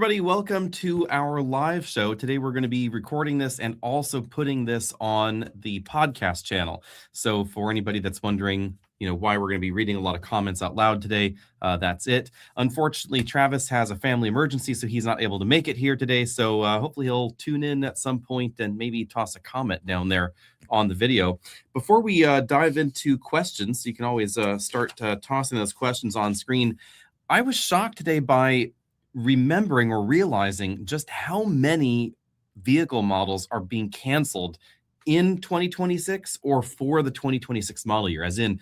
everybody. Welcome to our live show. Today, we're going to be recording this and also putting this on the podcast channel. So for anybody that's wondering, why we're going to be reading a lot of comments out loud today, that's it. Unfortunately, Travis has a family emergency, so he's not able to make it here today. So hopefully he'll tune in at some point and maybe toss a comment down there on the video. Before we dive into questions, you can always start tossing those questions on screen. I was shocked today by remembering or realizing just how many vehicle models are being canceled in 2026 or for the 2026 model year, as in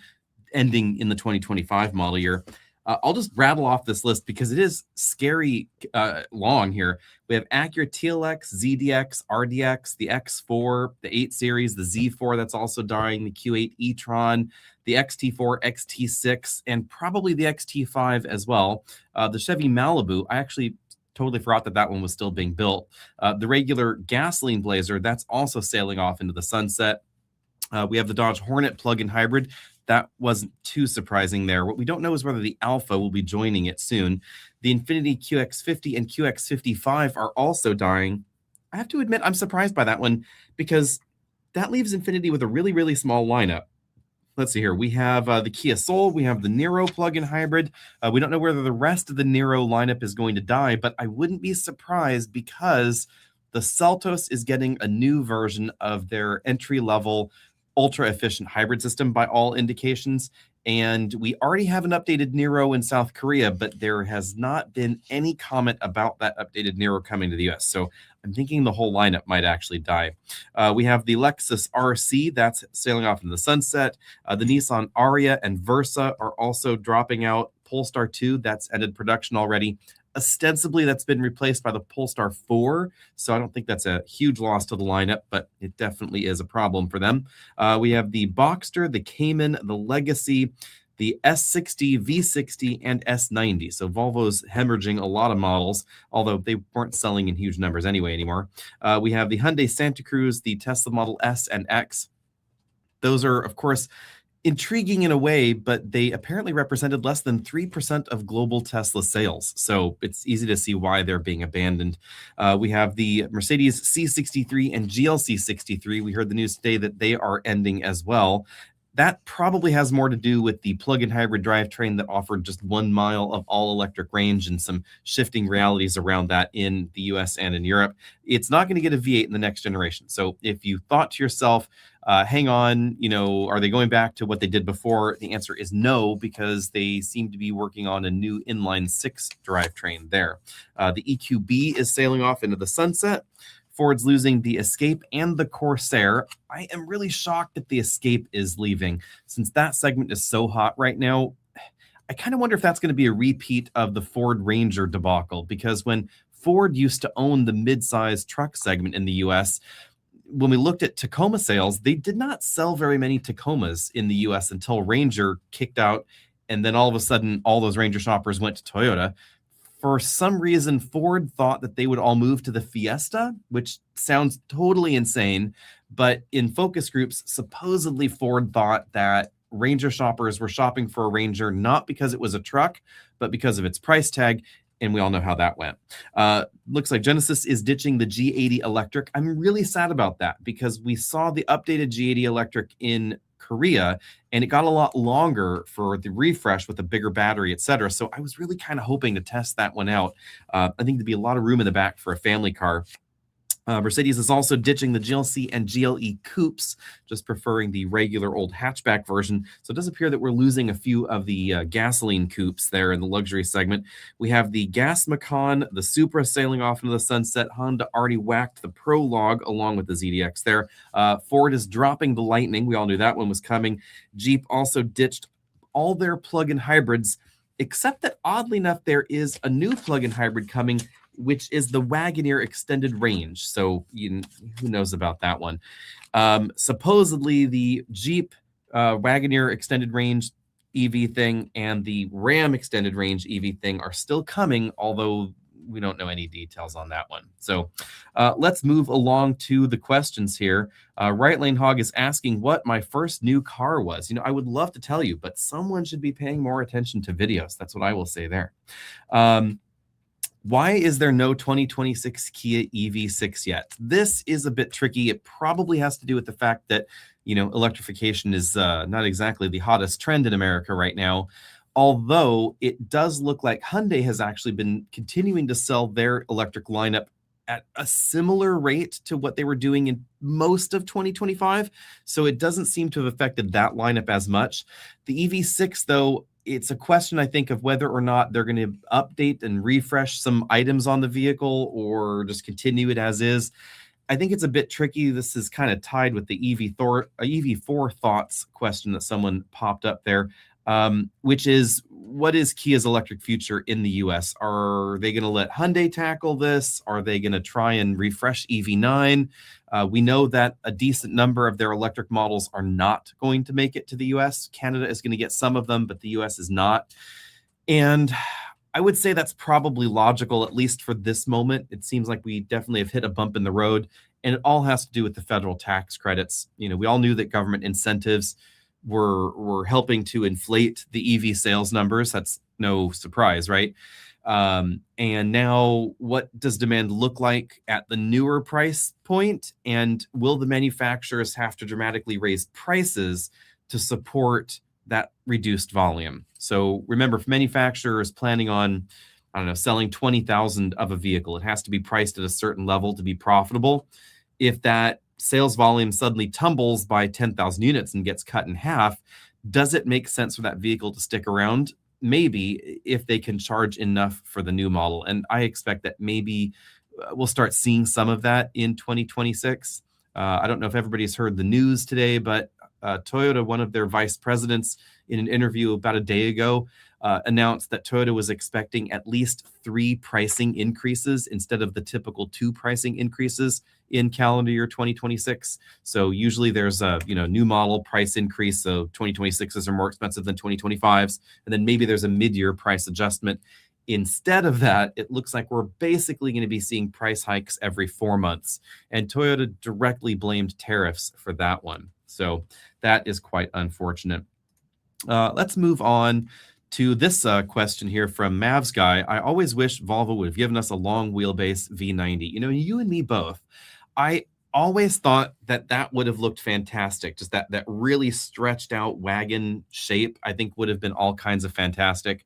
ending in the 2025 model year. I'll just rattle off this list because it is scary long here. We have Acura TLX, ZDX, RDX, the X4, the 8 Series, the Z4 that's also dying, the Q8 e-tron, the XT4, XT6, and probably the XT5 as well. The Chevy Malibu, I actually totally forgot that one was still being built. The regular gasoline Blazer, that's also sailing off into the sunset. We have the Dodge Hornet plug-in hybrid. That wasn't too surprising there. What we don't know is whether the Alpha will be joining it soon. The Infiniti QX50 and QX55 are also dying. I have to admit, I'm surprised by that one because that leaves Infiniti with a really, really small lineup. Let's see here. We have the Kia Soul. We have the Niro plug-in hybrid. We don't know whether the rest of the Niro lineup is going to die, but I wouldn't be surprised because the Seltos is getting a new version of their entry-level ultra-efficient hybrid system by all indications. And we already have an updated Niro in South Korea, but there has not been any comment about that updated Niro coming to the US. So I'm thinking the whole lineup might actually die. We have the Lexus RC, that's sailing off in the sunset. The Nissan Ariya and Versa are also dropping out. Polestar 2, that's ended production already. Ostensibly, that's been replaced by the Polestar 4, so I don't think that's a huge loss to the lineup, but it definitely is a problem for them. We have the Boxster, the Cayman, the Legacy, the S60, V60, and S90. So Volvo's hemorrhaging a lot of models, although they weren't selling in huge numbers anyway anymore. We have the Hyundai Santa Cruz, the Tesla Model S and X. Those are, of course, intriguing in a way, but they apparently represented less than 3% of global Tesla sales. So it's easy to see why they're being abandoned. We have the Mercedes C63 and GLC 63. We heard the news today that they are ending as well. That probably has more to do with the plug-in hybrid drivetrain that offered just 1 mile of all-electric range and some shifting realities around that in the US and in Europe. It's not going to get a V8 in the next generation. So if you thought to yourself, hang on, are they going back to what they did before? The answer is no, because they seem to be working on a new inline 6 drivetrain there. The EQB is sailing off into the sunset. Ford's losing the Escape and the Corsair. I am really shocked that the Escape is leaving. Since that segment is so hot right now, I kind of wonder if that's going to be a repeat of the Ford Ranger debacle, because when Ford used to own the mid-size truck segment in the US, when we looked at Tacoma sales, they did not sell very many Tacomas in the US until Ranger kicked out, and then all of a sudden, all those Ranger shoppers went to Toyota. For some reason, Ford thought that they would all move to the Fiesta, which sounds totally insane. But in focus groups, supposedly Ford thought that Ranger shoppers were shopping for a Ranger not because it was a truck, but because of its price tag. And we all know how that went. Looks like Genesis is ditching the G80 electric. I'm really sad about that because we saw the updated G80 electric in Korea, and it got a lot longer for the refresh with a bigger battery, etc. So I was really kind of hoping to test that one out. I think there'd be a lot of room in the back for a family car. Mercedes is also ditching the GLC and GLE coupes, just preferring the regular old hatchback version. So it does appear that we're losing a few of the gasoline coupes there in the luxury segment. We have the Gas Macan, the Supra sailing off into the sunset. Honda already whacked the Prologue along with the ZDX there. Ford is dropping the Lightning. We all knew that one was coming. Jeep also ditched all their plug-in hybrids, except that oddly enough, there is a new plug-in hybrid coming, which is the Wagoneer Extended Range. So who knows about that one? Supposedly the Jeep Wagoneer Extended Range EV thing and the Ram Extended Range EV thing are still coming, although we don't know any details on that one. So let's move along to the questions here. Right Lane Hog is asking what my first new car was. I would love to tell you, but someone should be paying more attention to videos. That's what I will say there. Why is there no 2026 Kia EV6 yet? This is a bit tricky. It probably has to do with the fact that, electrification is not exactly the hottest trend in America right now. Although it does look like Hyundai has actually been continuing to sell their electric lineup at a similar rate to what they were doing in most of 2025. So it doesn't seem to have affected that lineup as much. The EV6, though, it's a question, I think, of whether or not they're going to update and refresh some items on the vehicle or just continue it as is. I think it's a bit tricky. This is kind of tied with the EV4 thoughts question that someone popped up there, which is, what is Kia's electric future in the US? Are they going to let Hyundai tackle this? Are they going to try and refresh EV9? We know that a decent number of their electric models are not going to make it to the US. Canada is going to get some of them, but the US is not. And I would say that's probably logical, at least for this moment. It seems like we definitely have hit a bump in the road, and it all has to do with the federal tax credits. We all knew that government incentives were helping to inflate the EV sales numbers. That's no surprise, right? And now, what does demand look like at the newer price point? And will the manufacturers have to dramatically raise prices to support that reduced volume? So remember, if manufacturer is planning on, I don't know, selling 20,000 of a vehicle, it has to be priced at a certain level to be profitable. If that sales volume suddenly tumbles by 10,000 units and gets cut in half, does it make sense for that vehicle to stick around? Maybe, if they can charge enough for the new model. And I expect that maybe we'll start seeing some of that in 2026. I don't know if everybody's heard the news today, but Toyota, one of their vice presidents, in an interview about a day ago, announced that Toyota was expecting at least 3 pricing increases instead of the typical 2 pricing increases in calendar year 2026. So usually there's a new model price increase, so 2026s are more expensive than 2025s, and then maybe there's a mid-year price adjustment. Instead of that, it looks like we're basically going to be seeing price hikes every 4 months, and Toyota directly blamed tariffs for that one. So that is quite unfortunate. Let's move on to this question here from Mavs Guy. I always wish Volvo would have given us a long wheelbase V90. You and me both. I always thought that would have looked fantastic. Just that really stretched out wagon shape, I think, would have been all kinds of fantastic.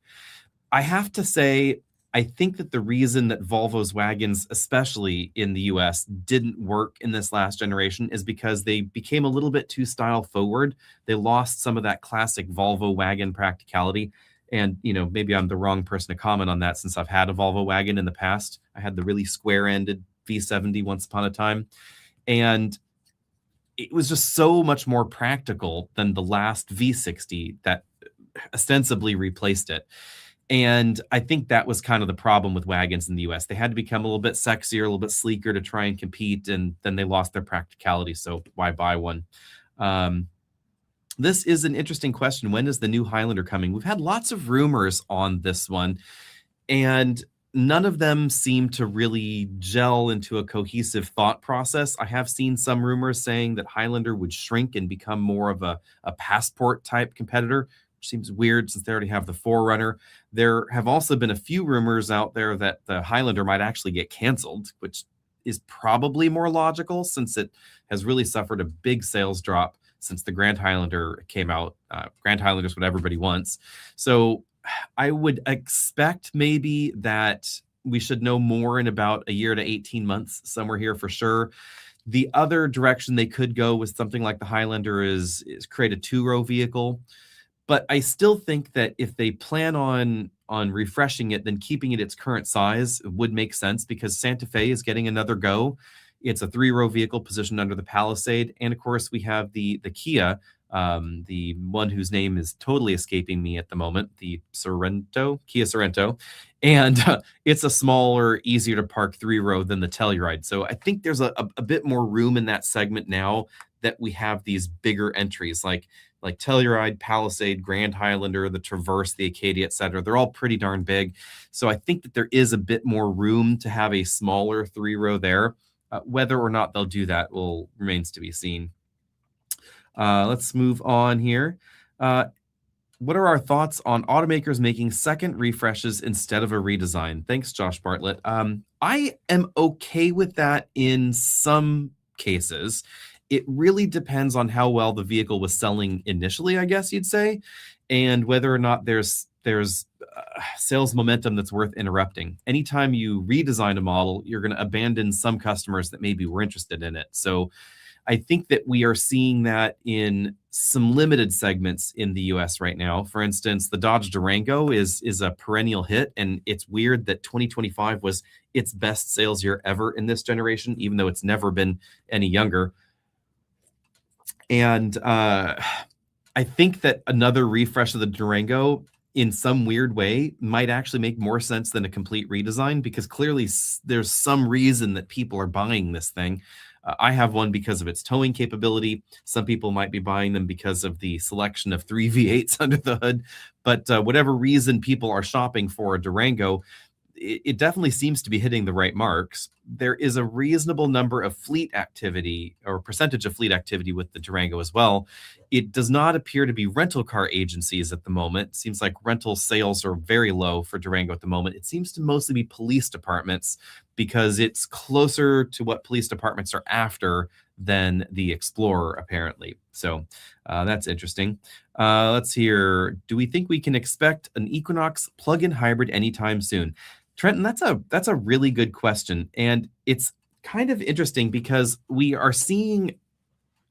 I have to say, I think that the reason that Volvo's wagons, especially in the US, didn't work in this last generation is because they became a little bit too style forward. They lost some of that classic Volvo wagon practicality. And, maybe I'm the wrong person to comment on that, since I've had a Volvo wagon in the past. I had the really square-ended V70 once upon a time. And it was just so much more practical than the last V60 that ostensibly replaced it. And I think that was kind of the problem with wagons in the US. They had to become a little bit sexier, a little bit sleeker to try and compete, and then they lost their practicality. So why buy one? This is an interesting question. When is the new Highlander coming? We've had lots of rumors on this one, and none of them seem to really gel into a cohesive thought process. I have seen some rumors saying that Highlander would shrink and become more of a passport type competitor, which seems weird since they already have the 4Runner. There have also been a few rumors out there that the Highlander might actually get canceled, which is probably more logical since it has really suffered a big sales drop since the Grand Highlander came out. Grand Highlander is what everybody wants. So I would expect maybe that we should know more in about a year to 18 months, somewhere here for sure. The other direction they could go with something like the Highlander is create a 2-row vehicle. But I still think that if they plan on refreshing it, then keeping it its current size would make sense, because Santa Fe is getting another go. It's a 3-row vehicle positioned under the Palisade. And of course, we have the Kia, the one whose name is totally escaping me at the moment, the Kia Sorento. And it's a smaller, easier to park 3-row than the Telluride. So I think there's a bit more room in that segment now that we have these bigger entries like Telluride, Palisade, Grand Highlander, the Traverse, the Acadia, etc. They're all pretty darn big. So I think that there is a bit more room to have a smaller 3-row there. Whether or not they'll do that remains to be seen. Let's move on here. What are our thoughts on automakers making second refreshes instead of a redesign? Thanks, Josh Bartlett. I am okay with that in some cases. It really depends on how well the vehicle was selling initially, I guess you'd say, and whether or not there's sales momentum that's worth interrupting. Anytime you redesign a model, you're going to abandon some customers that maybe were interested in it. So I think that we are seeing that in some limited segments in the US right now. For instance, the Dodge Durango is a perennial hit, and it's weird that 2025 was its best sales year ever in this generation, even though it's never been any younger. And I think that another refresh of the Durango in some weird way might actually make more sense than a complete redesign, because clearly there's some reason that people are buying this thing. I have one because of its towing capability. Some people might be buying them because of the selection of 3 V8s under the hood. But whatever reason people are shopping for a Durango, it definitely seems to be hitting the right marks. There is a reasonable number of fleet activity, or percentage of fleet activity, with the Durango as well. It does not appear to be rental car agencies at the moment. It seems like rental sales are very low for Durango at the moment. It seems to mostly be police departments, because it's closer to what police departments are after than the Explorer, apparently. So that's interesting. Let's hear. Do we think we can expect an Equinox plug-in hybrid anytime soon? Trenton, that's a really good question. And it's kind of interesting because we are seeing,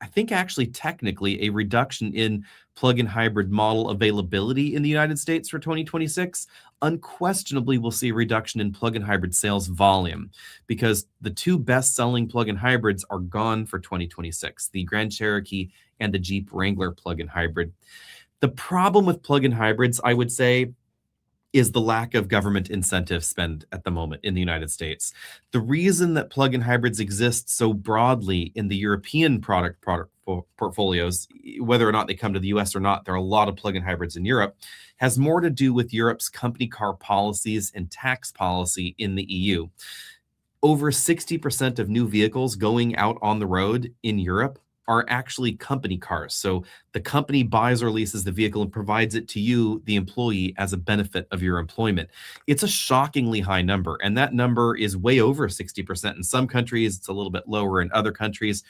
I think actually technically, a reduction in plug-in hybrid model availability in the United States for 2026. Unquestionably, we'll see a reduction in plug-in hybrid sales volume, because the two best-selling plug-in hybrids are gone for 2026, the Grand Cherokee and the Jeep Wrangler plug-in hybrid. The problem with plug-in hybrids, I would say, is the lack of government incentive spend at the moment in the United States. The reason that plug-in hybrids exist so broadly in the European product portfolios, whether or not they come to the US or not, there are a lot of plug-in hybrids in Europe, has more to do with Europe's company car policies and tax policy in the EU. Over 60% of new vehicles going out on the road in Europe are actually company cars. So the company buys or leases the vehicle and provides it to you, the employee, as a benefit of your employment. It's a shockingly high number, and that number is way over 60% in some countries. It's a little bit lower in other countries.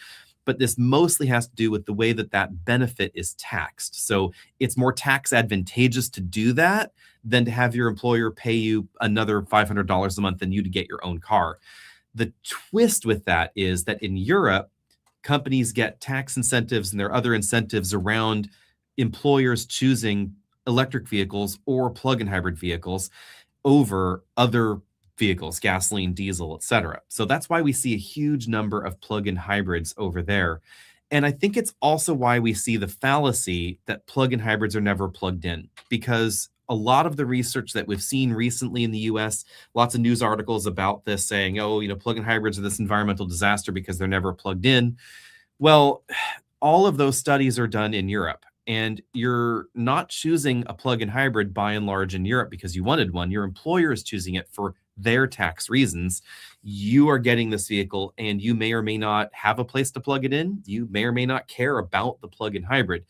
But this mostly has to do with the way that that benefit is taxed. So it's more tax advantageous to do that than to have your employer pay you another $500 a month and you to get your own car. The twist with that is that in Europe, companies get tax incentives and there are other incentives around employers choosing electric vehicles or plug-in hybrid vehicles over other vehicles, gasoline, diesel, etc. So that's why we see a huge number of plug-in hybrids over there. And I think it's also why we see the fallacy that plug-in hybrids are never plugged in, because a lot of the research that we've seen recently in the US, lots of news articles about this saying, oh, plug-in hybrids are this environmental disaster because they're never plugged in. Well, all of those studies are done in Europe, and you're not choosing a plug-in hybrid by and large in Europe because you wanted one. Your employer is choosing it for their tax reasons. You are getting this vehicle, and you may or may not have a place to plug it in. You may or may not care about the plug-in hybrid.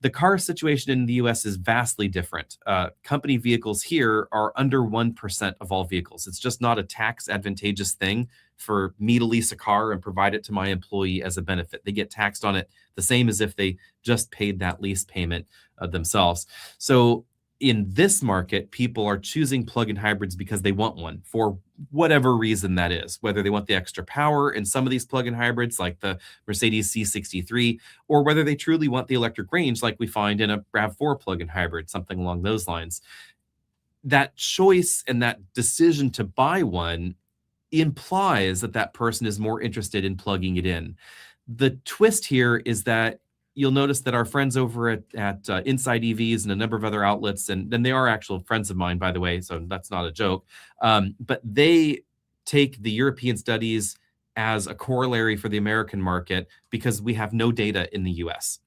The car situation in the US is vastly different. Company vehicles here are under 1% of all vehicles. It's just not a tax advantageous thing for me to lease a car and provide it to my employee as a benefit. They get taxed on it the same as if they just paid that lease payment themselves. So in this market, people are choosing plug-in hybrids because they want one for whatever reason that is, whether they want the extra power in some of these plug-in hybrids like the Mercedes C63, or whether they truly want the electric range like we find in a RAV4 plug-in hybrid, something along those lines. That choice and that decision to buy one implies that that person is more interested in plugging it in. The twist here is that you'll notice that our friends over at Inside EVs and a number of other outlets, and they are actual friends of mine, by the way, so that's not a joke, but they take the European studies as a corollary for the American market because we have no data in the US.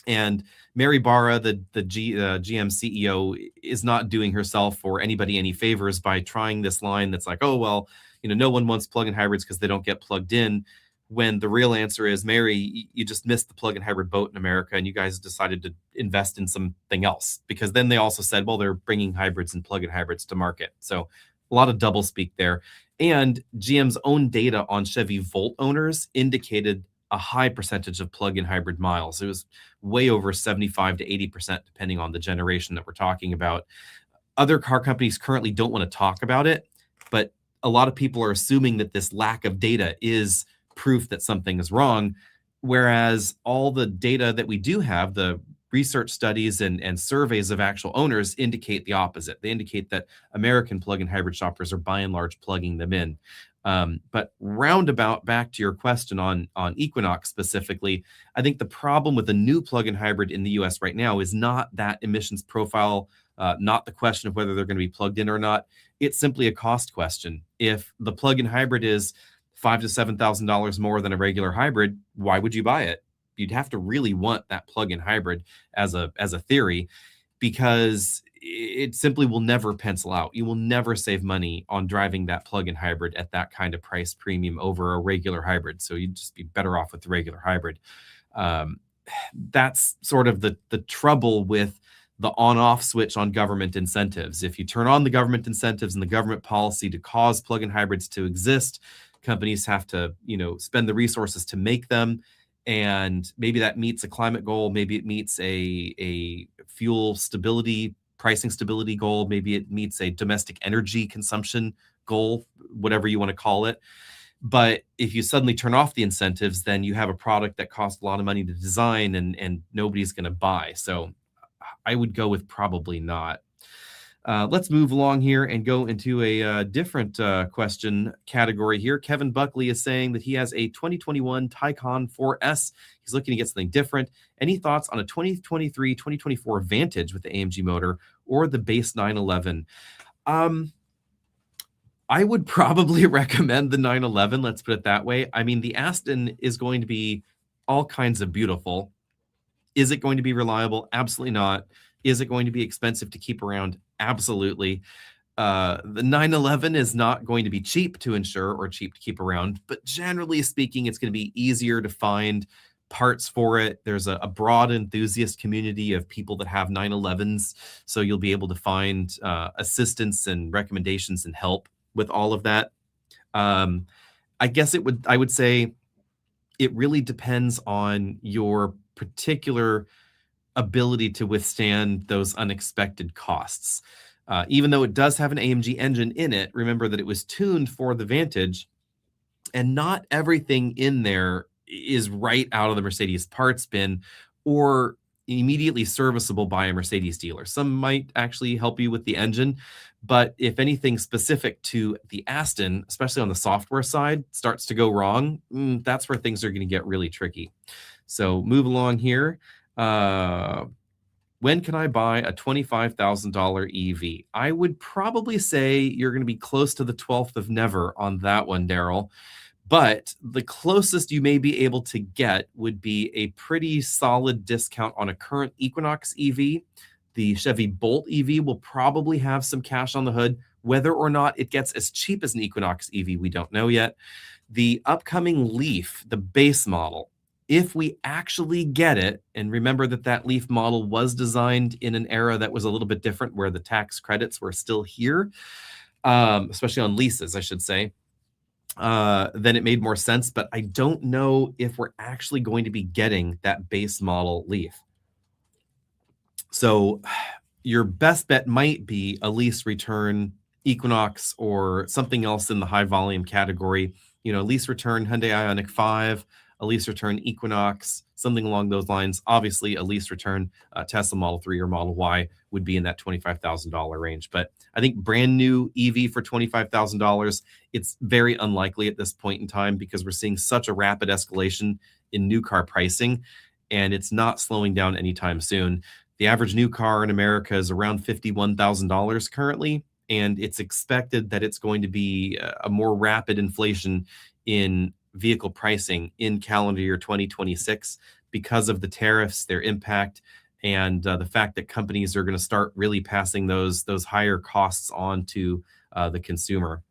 And Mary Barra, the GM CEO, is not doing herself or anybody any favors by trying this line that's like, oh, well, no one wants plug-in hybrids because they don't get plugged in. when the real answer is, Mary, you just missed the plug-in hybrid boat in America, and you guys decided to invest in something else. Because then they also said, well, they're bringing hybrids and plug-in hybrids to market. So a lot of double speak there. And GM's own data on Chevy Volt owners indicated a high percentage of plug-in hybrid miles. It was way over 75 to 80%, depending on the generation that we're talking about. Other car companies currently don't want to talk about it, but a lot of people are assuming that this lack of data is proof that something is wrong, whereas all the data that we do have, the research studies and surveys of actual owners, indicate the opposite. They indicate that American plug-in hybrid shoppers are by and large plugging them in. But roundabout back to your question on Equinox specifically, I think the problem with a new plug-in hybrid in the US right now is not that emissions profile, not the question of whether they're going to be plugged in or not. It's simply a cost question. If the plug-in hybrid is $5,000 to $7,000 more than a regular hybrid, why would you buy it? You'd have to really want that plug-in hybrid as a theory, because it simply will never pencil out. You will never save money on driving that plug-in hybrid at that kind of price premium over a regular hybrid. So you'd just be better off with the regular hybrid. That's sort of the trouble with the on-off switch on government incentives. If you turn on the government incentives and the government policy to cause plug-in hybrids to exist, companies have to, spend the resources to make them. And maybe that meets a climate goal. Maybe it meets a fuel stability, pricing stability goal. Maybe it meets a domestic energy consumption goal, whatever you want to call it. But if you suddenly turn off the incentives, then you have a product that costs a lot of money to design and nobody's going to buy. So I would go with probably not. Let's move along here and go into a different question category here. Kevin Buckley is saying that he has a 2021 Taycan 4S. He's looking to get something different. Any thoughts on a 2023, 2024 Vantage with the AMG motor or the base 911? I would probably recommend the 911. Let's put it that way. I mean, the Aston is going to be all kinds of beautiful. Is it going to be reliable? Absolutely not. Is it going to be expensive to keep around? Absolutely. The 911 is not going to be cheap to insure or cheap to keep around, but generally speaking, it's going to be easier to find parts for it. There's a broad enthusiast community of people that have 911s, so you'll be able to find assistance and recommendations and help with all of that. I guess I would say it really depends on your particular ability to withstand those unexpected costs. Even though it does have an AMG engine in it, remember that it was tuned for the Vantage, and not everything in there is right out of the Mercedes parts bin or immediately serviceable by a Mercedes dealer. Some might actually help you with the engine, but if anything specific to the Aston, especially on the software side, starts to go wrong, that's where things are going to get really tricky. So move along here. When can I buy a $25,000 EV? I would probably say you're going to be close to the 12th of never on that one, Daryl. But the closest you may be able to get would be a pretty solid discount on a current Equinox EV. The Chevy Bolt EV will probably have some cash on the hood. Whether or not it gets as cheap as an Equinox EV, we don't know yet. The upcoming Leaf, the base model, if we actually get it, and remember that Leaf model was designed in an era that was a little bit different, where the tax credits were still here, especially on leases, I should say, then it made more sense. But I don't know if we're actually going to be getting that base model Leaf. So your best bet might be a lease return Equinox or something else in the high volume category. Lease return Hyundai Ioniq 5, a lease return Equinox, something along those lines. Obviously, a lease return Tesla Model 3 or Model Y would be in that $25,000 range. But I think brand new EV for $25,000, it's very unlikely at this point in time, because we're seeing such a rapid escalation in new car pricing, and it's not slowing down anytime soon. The average new car in America is around $51,000 currently, and it's expected that it's going to be a more rapid inflation in vehicle pricing in calendar year 2026 because of the tariffs, their impact, and the fact that companies are going to start really passing those higher costs on to the consumer.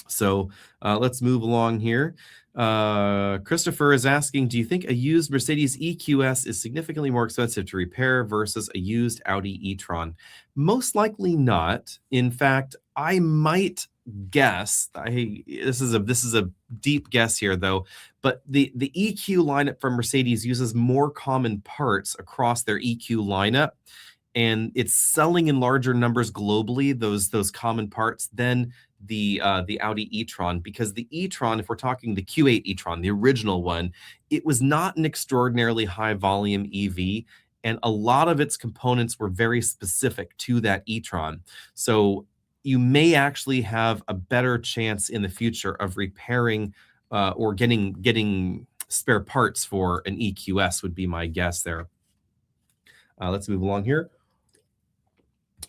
So let's move along here. Christopher is asking, do you think a used Mercedes EQS is significantly more expensive to repair versus a used Audi e-tron? Most likely not. In fact, I might guess, this is a deep guess here though, but the EQ lineup from Mercedes uses more common parts across their EQ lineup, and it's selling in larger numbers globally, those common parts, than the Audi e-tron, because the e-tron, if we're talking the Q8 e-tron, the original one, it was not an extraordinarily high volume EV, and a lot of its components were very specific to that e-tron. So you may actually have a better chance in the future of repairing or getting spare parts for an EQS would be my guess there. Let's move along here.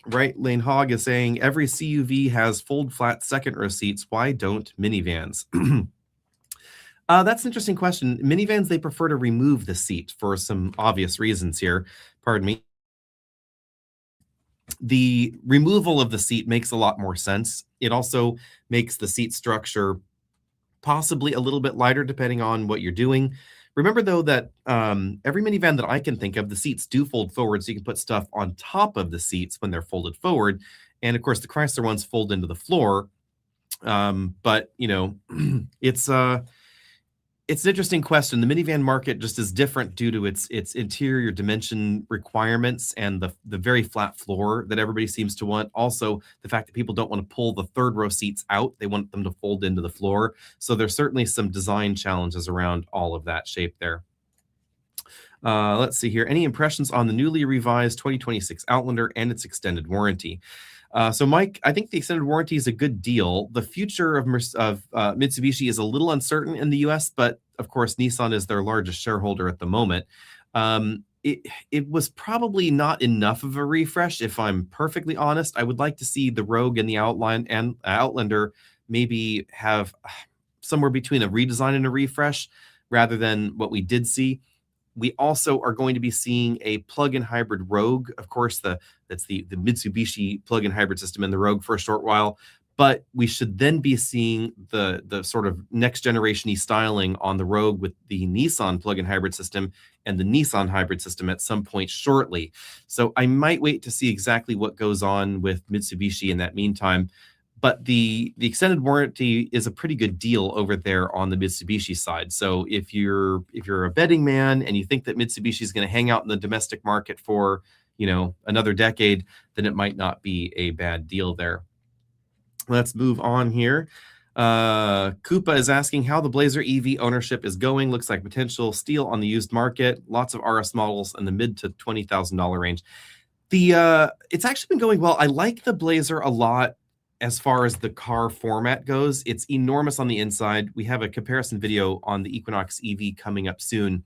Right Lane Hog is saying every CUV has fold flat second row seats. Why don't minivans? That's an interesting question. Minivans, they prefer to remove the seat for some obvious reasons here. Pardon me. The removal of the seat makes a lot more sense. It also makes the seat structure possibly a little bit lighter depending on what you're doing. Remember, though, that every minivan that I can think of, the seats do fold forward, so you can put stuff on top of the seats when they're folded forward. And of course, the Chrysler ones fold into the floor. But you know, it's an interesting question. The minivan market just is different due to its interior dimension requirements and the very flat floor that everybody seems to want. Also, the fact that people don't want to pull the third row seats out, they want them to fold into the floor. So there's certainly some design challenges around all of that shape there. Let's see here. Any impressions on the newly revised 2026 Outlander and its extended warranty? So, Mike, I think the extended warranty is a good deal. The future of Mitsubishi is a little uncertain in the US, but of course, Nissan is their largest shareholder at the moment. It was probably not enough of a refresh, if I'm perfectly honest. I would like to see the Rogue and the Outlander maybe have somewhere between a redesign and a refresh rather than what we did see. We also are going to be seeing a plug-in hybrid Rogue. Of course, that's the Mitsubishi plug-in hybrid system in the Rogue for a short while. But we should then be seeing the sort of next generation-y styling on the Rogue with the Nissan plug-in hybrid system and the Nissan hybrid system at some point shortly. So I might wait to see exactly what goes on with Mitsubishi in that meantime. But the extended warranty is a pretty good deal over there on the Mitsubishi side. So if you're a betting man and you think that Mitsubishi is going to hang out in the domestic market for, you know, another decade, then it might not be a bad deal there. Let's move on here. Koopa is asking how the Blazer EV ownership is going. Looks like potential steal on the used market. Lots of RS models in the mid to $20,000 range. It's actually been going well. I like the Blazer a lot. As far as the car format goes, it's enormous on the inside. We have a comparison video on the Equinox EV coming up soon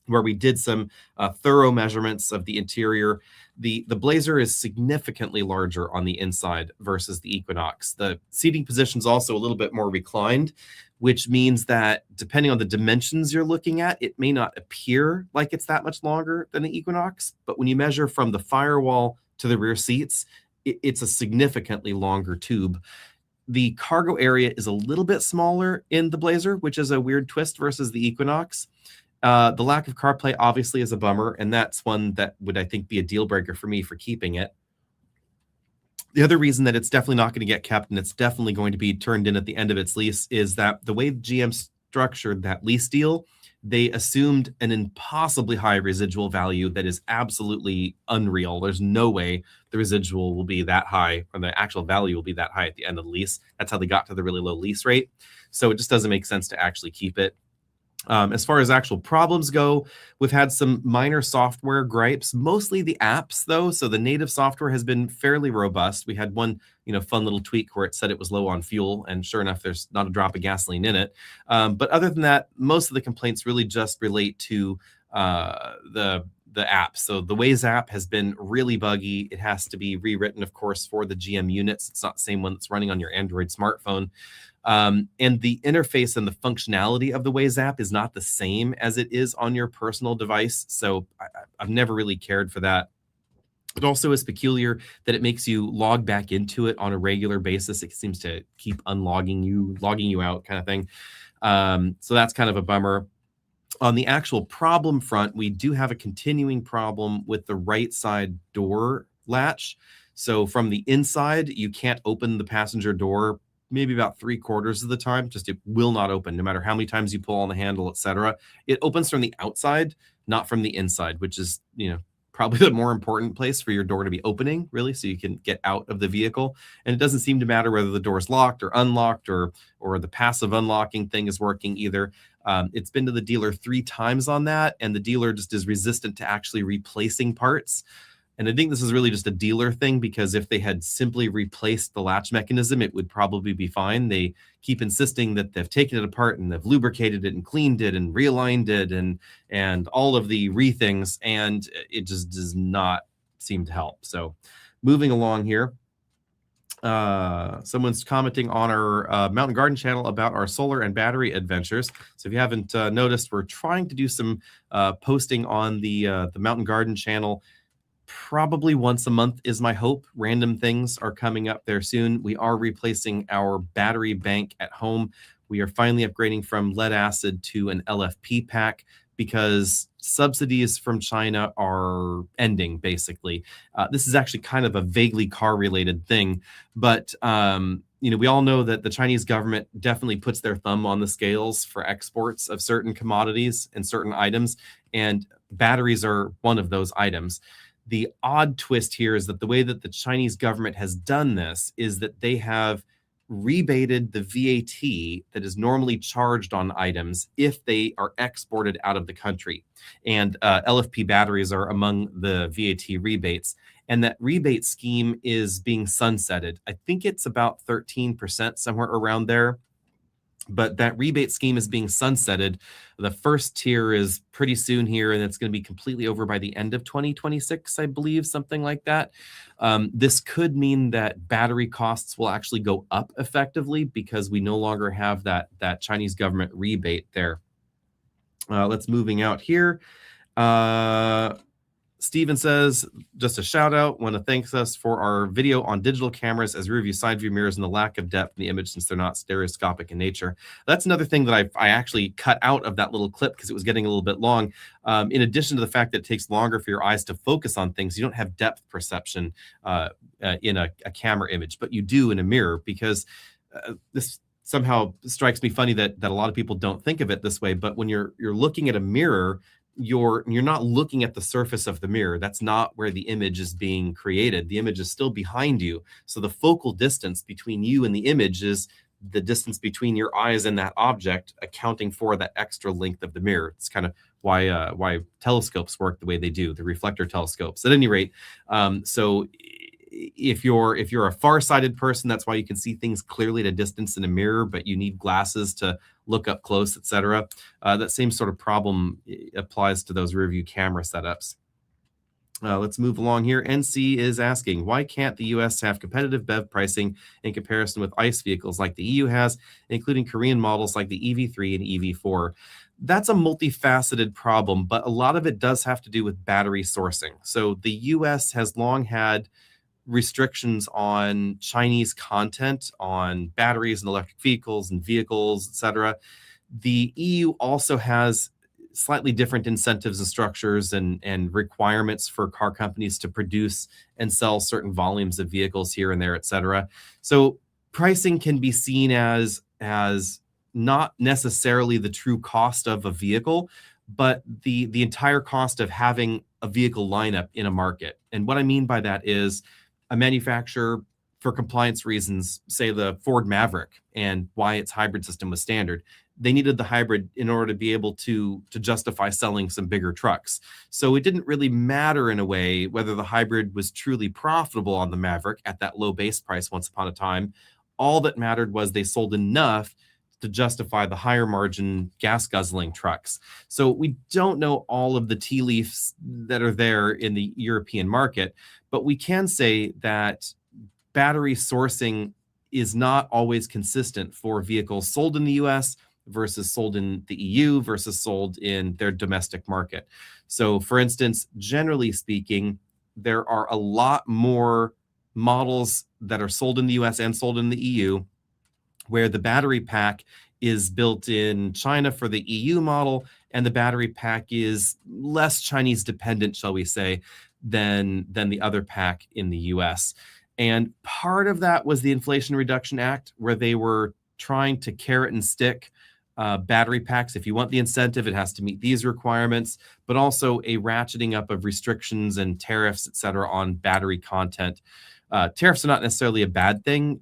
where we did some thorough measurements of the interior. The Blazer is significantly larger on the inside versus the Equinox. The seating position is also a little bit more reclined, which means that depending on the dimensions you're looking at, it may not appear like it's that much longer than the Equinox. But when you measure from the firewall to the rear seats, it's a significantly longer tube. The cargo area is a little bit smaller in the Blazer, which is a weird twist versus the Equinox. The lack of CarPlay obviously is a bummer, and that's one that would, I think, be a deal breaker for me for keeping it. The other reason that it's definitely not going to get kept and it's definitely going to be turned in at the end of its lease is that the way GM structured that lease deal, they assumed an impossibly high residual value that is absolutely unreal. There's no way the residual will be that high, or the actual value will be that high at the end of the lease. That's how they got to the really low lease rate. So it just doesn't make sense to actually keep it. As far as actual problems go, we've had some minor software gripes, mostly the apps though. So the native software has been fairly robust. We had one, fun little tweak where it said it was low on fuel, and sure enough, there's not a drop of gasoline in it. But other than that, most of the complaints really just relate to the app. So the Waze app has been really buggy. It has to be rewritten, of course, for the GM units. It's not the same one that's running on your Android smartphone. And the interface and the functionality of the Waze app is not the same as it is on your personal device. So I've never really cared for that. It also is peculiar that it makes you log back into it on a regular basis. It seems to keep unlogging you, logging you out kind of thing. So that's kind of a bummer. On the actual problem front, we do have a continuing problem with the right side door latch. So from the inside, you can't open the passenger door maybe about 3/4 of the time. Just it will not open, no matter how many times you pull on the handle, etc. It opens from the outside, not from the inside, which is, probably the more important place for your door to be opening, really, so you can get out of the vehicle. And it doesn't seem to matter whether the door is locked or unlocked, or the passive unlocking thing is working either. It's been to the dealer 3 times on that, and the dealer just is resistant to actually replacing parts. And I think this is really just a dealer thing, because if they had simply replaced the latch mechanism, it would probably be fine. They keep insisting that they've taken it apart and they've lubricated it and cleaned it and realigned it and all of the things, and it just does not seem to help. So moving along here. Someone's commenting on our Mountain Garden channel about our solar and battery adventures. So if you haven't noticed, we're trying to do some posting on the Mountain Garden channel. Probably once a month is my hope. Random things are coming up there soon. We are replacing our battery bank at home. We are finally upgrading from lead acid to an LFP pack, because subsidies from China are ending, basically. This is actually kind of a vaguely car-related thing, but we all know that the Chinese government definitely puts their thumb on the scales for exports of certain commodities and certain items, and batteries are one of those items. The odd twist here is that the way that the Chinese government has done this is that they have rebated the VAT that is normally charged on items if they are exported out of the country. And LFP batteries are among the VAT rebates. And that rebate scheme is being sunsetted. I think it's about 13%, somewhere around there. But that rebate scheme is being sunsetted. The first tier is pretty soon here, and it's going to be completely over by the end of 2026, I believe, something like that. This could mean that battery costs will actually go up effectively, because we no longer have that Chinese government rebate there. Let's moving out here. Steven says, just a shout out, want to thank us for our video on digital cameras as we review side view mirrors and the lack of depth in the image, since they're not stereoscopic in nature. That's another thing that I actually cut out of that little clip because it was getting a little bit long. In addition to the fact that it takes longer for your eyes to focus on things, you don't have depth perception in a camera image, but you do in a mirror, because this somehow strikes me funny that a lot of people don't think of it this way. But when you're looking at a mirror, you're not looking at the surface of the mirror. That's not where the image is being created. The image is still behind you. So the focal distance between you and the image is the distance between your eyes and that object, accounting for that extra length of the mirror. It's kind of why telescopes work the way they do, the reflector telescopes. At any rate, so if you're a far-sighted person, that's why you can see things clearly at a distance in a mirror, but you need glasses to look up close, etc. That same sort of problem applies to those rear view camera setups. Let's move along here. NC is asking, why can't the US have competitive BEV pricing in comparison with ICE vehicles like the EU has, including Korean models like the EV3 and EV4? That's a multifaceted problem, but a lot of it does have to do with battery sourcing. So the US has long had restrictions on Chinese content on batteries and electric vehicles, etc. The EU also has slightly different incentives and structures and requirements for car companies to produce and sell certain volumes of vehicles here and there, etc. So pricing can be seen as not necessarily the true cost of a vehicle, but the entire cost of having a vehicle lineup in a market. And what I mean by that is, a manufacturer, for compliance reasons, say the Ford Maverick, and why its hybrid system was standard, they needed the hybrid in order to be able to justify selling some bigger trucks. So it didn't really matter, in a way, whether the hybrid was truly profitable on the Maverick at that low base price once upon a time. All that mattered was they sold enough to justify the higher margin gas guzzling trucks. So we don't know all of the tea leaves that are there in the European market, but we can say that battery sourcing is not always consistent for vehicles sold in the US versus sold in the EU versus sold in their domestic market. So for instance, generally speaking, there are a lot more models that are sold in the US and sold in the EU where the battery pack is built in China for the EU model, and the battery pack is less Chinese dependent, shall we say, than the other pack in the US. And part of that was the Inflation Reduction Act, where they were trying to carrot and stick battery packs. If you want the incentive, it has to meet these requirements, but also a ratcheting up of restrictions and tariffs, et cetera, on battery content. Tariffs are not necessarily a bad thing,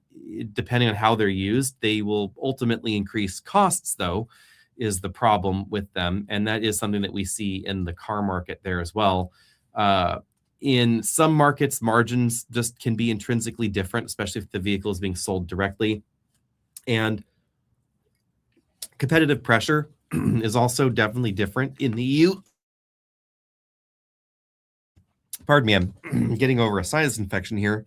depending on how they're used. They will ultimately increase costs, though, is the problem with them. And that is something that we see in the car market there as well. In some markets, margins just can be intrinsically different, especially if the vehicle is being sold directly. And competitive pressure is also definitely different in the EU. Pardon me, I'm getting over a sinus infection here.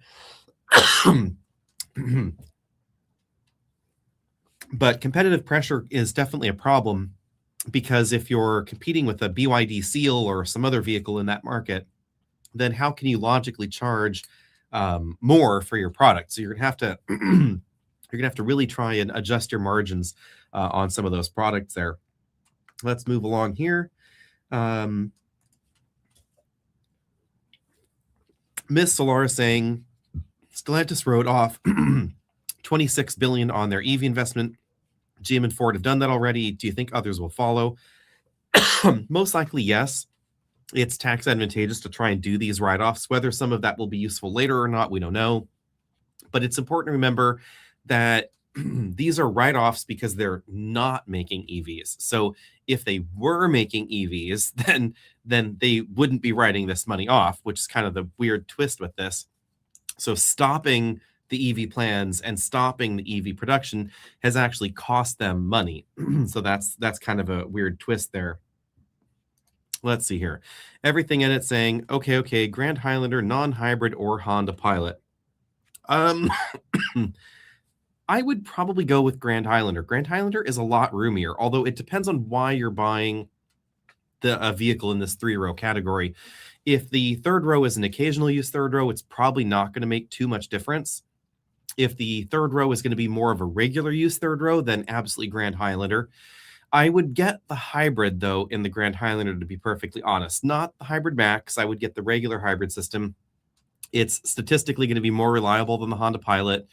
But competitive pressure is definitely a problem, because if you're competing with a BYD Seal or some other vehicle in that market, then how can you logically charge more for your product? So you're gonna have to really try and adjust your margins on some of those products there. Let's move along here. Miss Solar saying Stellantis wrote off $26 billion on their EV investment. GM and Ford have done that already. Do you think others will follow? Most likely, yes. It's tax advantageous to try and do these write-offs. Whether some of that will be useful later or not, we don't know. But it's important to remember that these are write-offs because they're not making EVs. So if they were making EVs, then they wouldn't be writing this money off, which is kind of the weird twist with this. So stopping the EV plans and stopping the EV production has actually cost them money. So that's kind of a weird twist there. Let's see here. Everything in it saying, okay, Grand Highlander, non-hybrid, or Honda Pilot. I would probably go with Grand Highlander. Grand Highlander is a lot roomier, although it depends on why you're buying a vehicle in this 3-row category. If the third row is an occasional use third row, it's probably not going to make too much difference. If the third row is going to be more of a regular use third row, then absolutely Grand Highlander. I would get the hybrid, though, in the Grand Highlander, to be perfectly honest. Not the Hybrid Max. I would get the regular hybrid system. It's statistically going to be more reliable than the Honda Pilot.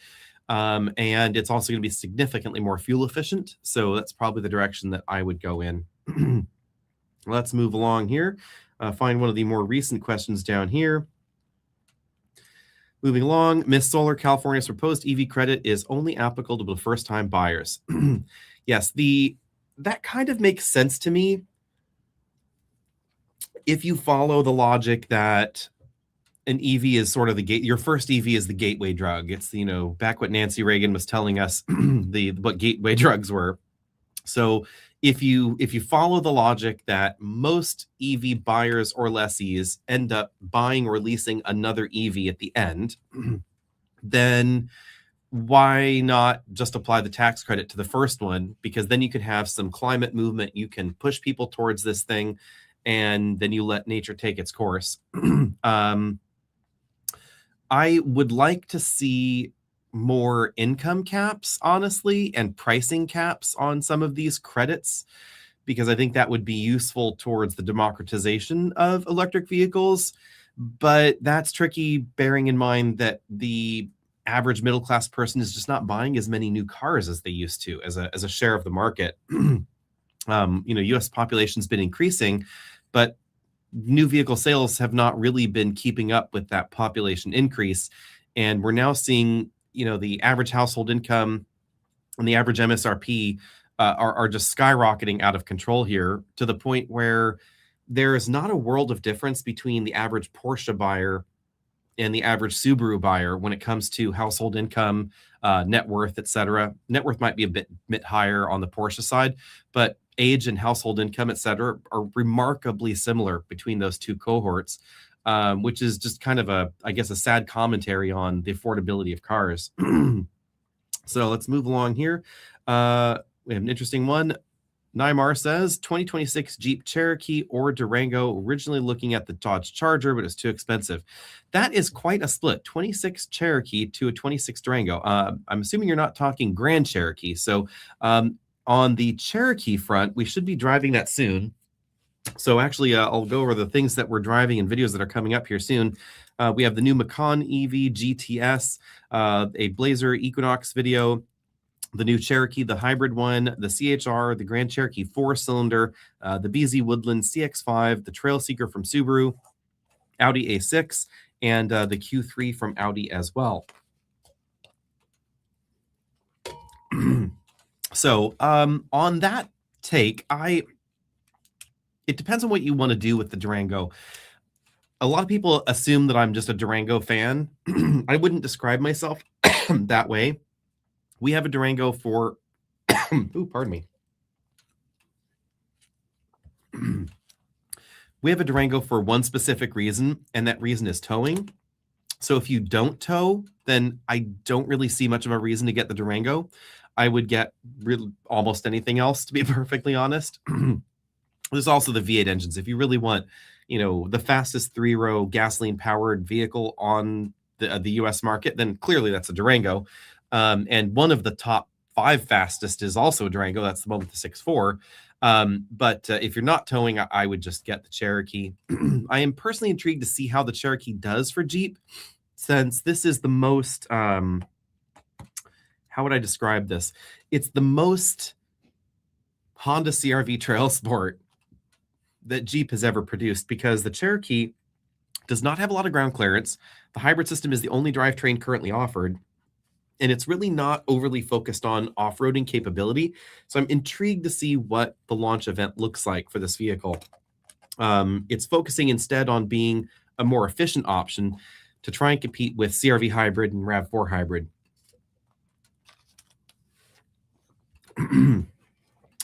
And it's also going to be significantly more fuel efficient. So that's probably the direction that I would go in. Let's move along here. Find one of the more recent questions down here. Moving along, Miss Solar, California's proposed EV credit is only applicable to the first-time buyers. Yes, that kind of makes sense to me if you follow the logic that an EV is sort of your first EV is the gateway drug. It's, back what Nancy Reagan was telling us what gateway drugs were. So if you follow the logic that most EV buyers or lessees end up buying or leasing another EV at the end, then why not just apply the tax credit to the first one? Because then you could have some climate movement. You can push people towards this thing, and then you let nature take its course. I would like to see more income caps, honestly, and pricing caps on some of these credits, because I think that would be useful towards the democratization of electric vehicles. But that's tricky, bearing in mind that the average middle-class person is just not buying as many new cars as they used to as a share of the market. U.S. population's been increasing, but new vehicle sales have not really been keeping up with that population increase. And we're now seeing, the average household income and the average MSRP are just skyrocketing out of control here, to the point where there is not a world of difference between the average Porsche buyer and the average Subaru buyer when it comes to household income, net worth, etc. Net worth might be a bit higher on the Porsche side, but age and household income, etc., are remarkably similar between those two cohorts, which is just kind of a sad commentary on the affordability of cars. So let's move along here. We have an interesting one. Nymar says 2026 Jeep Cherokee or Durango, originally looking at the Dodge Charger, but it's too expensive. That is quite a split, 26 Cherokee to a 26 Durango. I'm assuming you're not talking Grand Cherokee. So On the Cherokee front, we should be driving that soon. So actually, I'll go over the things that we're driving and videos that are coming up here soon. We have the new Macan EV GTS, a Blazer Equinox video, the new Cherokee, the hybrid one, the CHR, the Grand Cherokee 4-cylinder, the BZ Woodland CX-5, the Trail Seeker from Subaru, Audi A6, and the Q3 from Audi as well. So on that take, it depends on what you want to do with the Durango. A lot of people assume that I'm just a Durango fan. I wouldn't describe myself that way. We have a Durango for, ooh, pardon me. We have a Durango for one specific reason, and that reason is towing. So if you don't tow, then I don't really see much of a reason to get the Durango. I would get really almost anything else, to be perfectly honest. There's also the V8 engines. If you really want, the fastest 3-row gasoline-powered vehicle on the U.S. market, then clearly that's a Durango. And one of the top 5 fastest is also a Durango. That's the one with the 6.4. But if you're not towing, I would just get the Cherokee. I am personally intrigued to see how the Cherokee does for Jeep, since this is the most, how would I describe this? It's the most Honda CR-V Trail Sport that Jeep has ever produced, because the Cherokee does not have a lot of ground clearance. The hybrid system is the only drivetrain currently offered, and it's really not overly focused on off-roading capability. So I'm intrigued to see what the launch event looks like for this vehicle. It's focusing instead on being a more efficient option to try and compete with CR-V hybrid and RAV4 hybrid.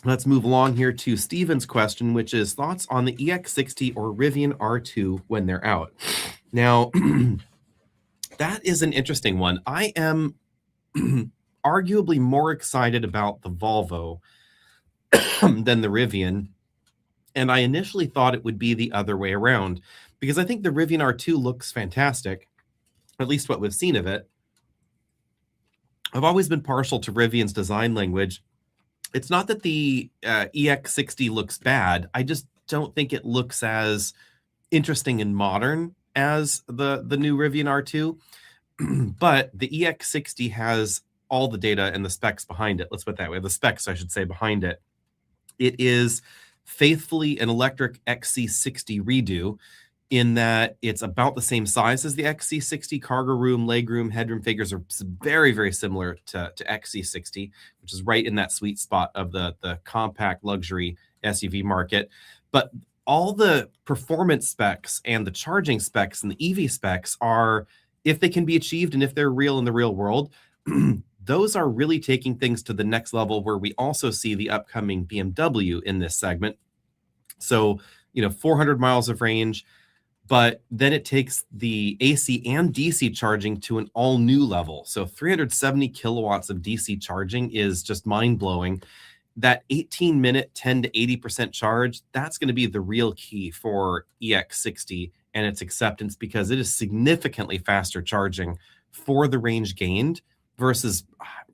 Let's move along here to Steven's question, which is thoughts on the EX60 or Rivian R2 when they're out. Now, that is an interesting one. I am arguably more excited about the Volvo than the Rivian, and I initially thought it would be the other way around, because I think the Rivian R2 looks fantastic, at least what we've seen of it. I've always been partial to Rivian's design language. It's not that the EX60 looks bad. I just don't think it looks as interesting and modern as the new Rivian R2. But the EX60 has all the data and the specs behind it. Let's put it that way. The specs, I should say, behind it. It is faithfully an electric XC60 redo, in that it's about the same size as the XC60. Cargo room, legroom, headroom figures are very, very similar to XC60, which is right in that sweet spot of the compact luxury SUV market. But all the performance specs and the charging specs and the EV specs are, if they can be achieved and if they're real in the real world, those are really taking things to the next level, where we also see the upcoming BMW in this segment. So, 400 miles of range, but then it takes the AC and DC charging to an all new level. So 370 kilowatts of DC charging is just mind blowing. That 18-minute, 10 to 80% charge, that's going to be the real key for EX60 and its acceptance, because it is significantly faster charging for the range gained versus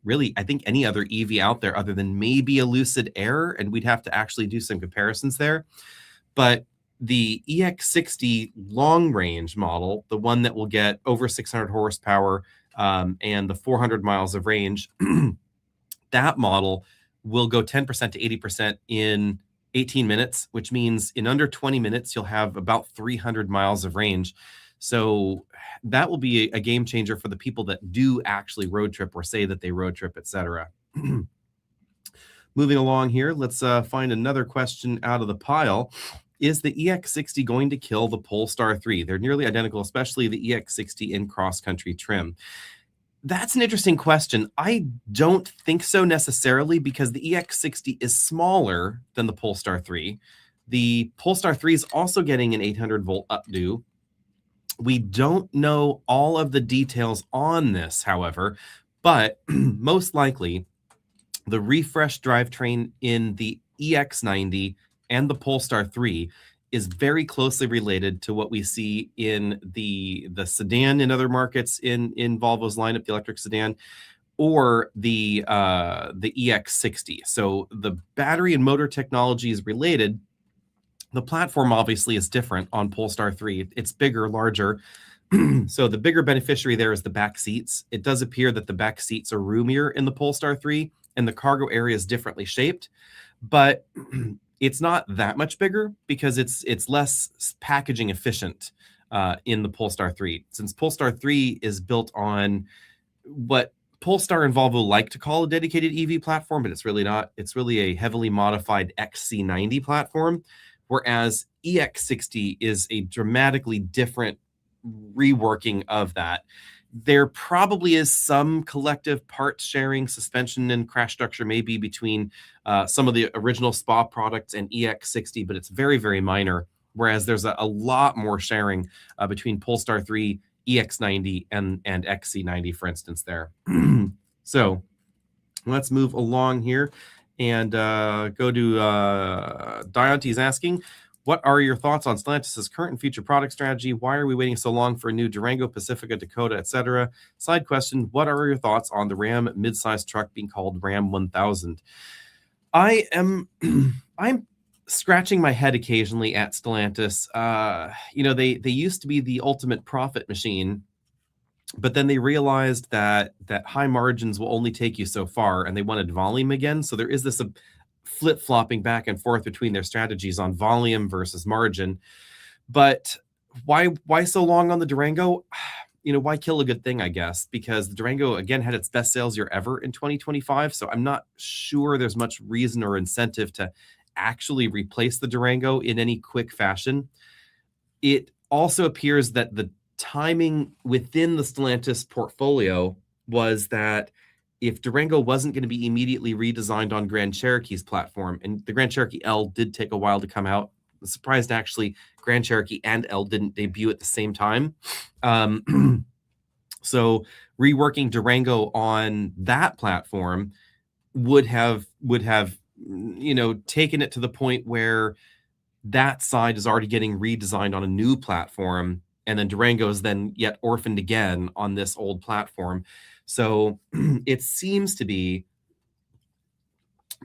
really, I think, any other EV out there other than maybe a Lucid Air, and we'd have to actually do some comparisons there. But the EX60 long range model, the one that will get over 600 horsepower and the 400 miles of range, that model will go 10% to 80% in 18 minutes, which means in under 20 minutes, you'll have about 300 miles of range. So that will be a game changer for the people that do actually road trip or say that they road trip, etc. Moving along here, let's find another question out of the pile. Is the EX60 going to kill the Polestar 3? They're nearly identical, especially the EX60 in cross-country trim. That's an interesting question. I don't think so necessarily, because the EX60 is smaller than the Polestar 3. The Polestar 3 is also getting an 800-volt updo. We don't know all of the details on this, however, but most likely the refreshed drivetrain in the EX90 and the Polestar 3 is very closely related to what we see in the sedan in other markets in Volvo's lineup, the electric sedan. or the EX60. So the battery and motor technology is related. The platform obviously is different on Polestar 3. It's bigger, larger. So the bigger beneficiary there is the back seats. It does appear that the back seats are roomier in the Polestar 3 and the cargo area is differently shaped, but it's not that much bigger because it's less packaging efficient in the Polestar 3. Since Polestar 3 is built on what Polestar and Volvo like to call a dedicated EV platform, but it's really not. It's really a heavily modified XC90 platform, whereas EX60 is a dramatically different reworking of that. There probably is some collective parts sharing, suspension and crash structure maybe between some of the original SPA products and EX60, but it's very, very minor. Whereas there's a lot more sharing between Polestar 3, EX90, and XC90, for instance, there. So let's move along here and go to Dionte's asking, what are your thoughts on Stellantis' current and future product strategy? Why are we waiting so long for a new Durango, Pacifica, Dakota, etc.? Side question, what are your thoughts on the Ram midsize truck being called Ram 1000? I'm scratching my head occasionally at Stellantis. They used to be the ultimate profit machine, but then they realized that high margins will only take you so far, and they wanted volume again. So there is this flip-flopping back and forth between their strategies on volume versus margin. But why so long on the Durango? Why kill a good thing, I guess, because the Durango, again, had its best sales year ever in 2025. So I'm not sure there's much reason or incentive to actually replace the Durango in any quick fashion. It also appears that the timing within the Stellantis portfolio was that if Durango wasn't going to be immediately redesigned on Grand Cherokee's platform, and the Grand Cherokee L did take a while to come out. I'm surprised actually Grand Cherokee and L didn't debut at the same time. So reworking Durango on that platform would have taken it to the point where that side is already getting redesigned on a new platform, and then Durango is then yet orphaned again on this old platform. So it seems to be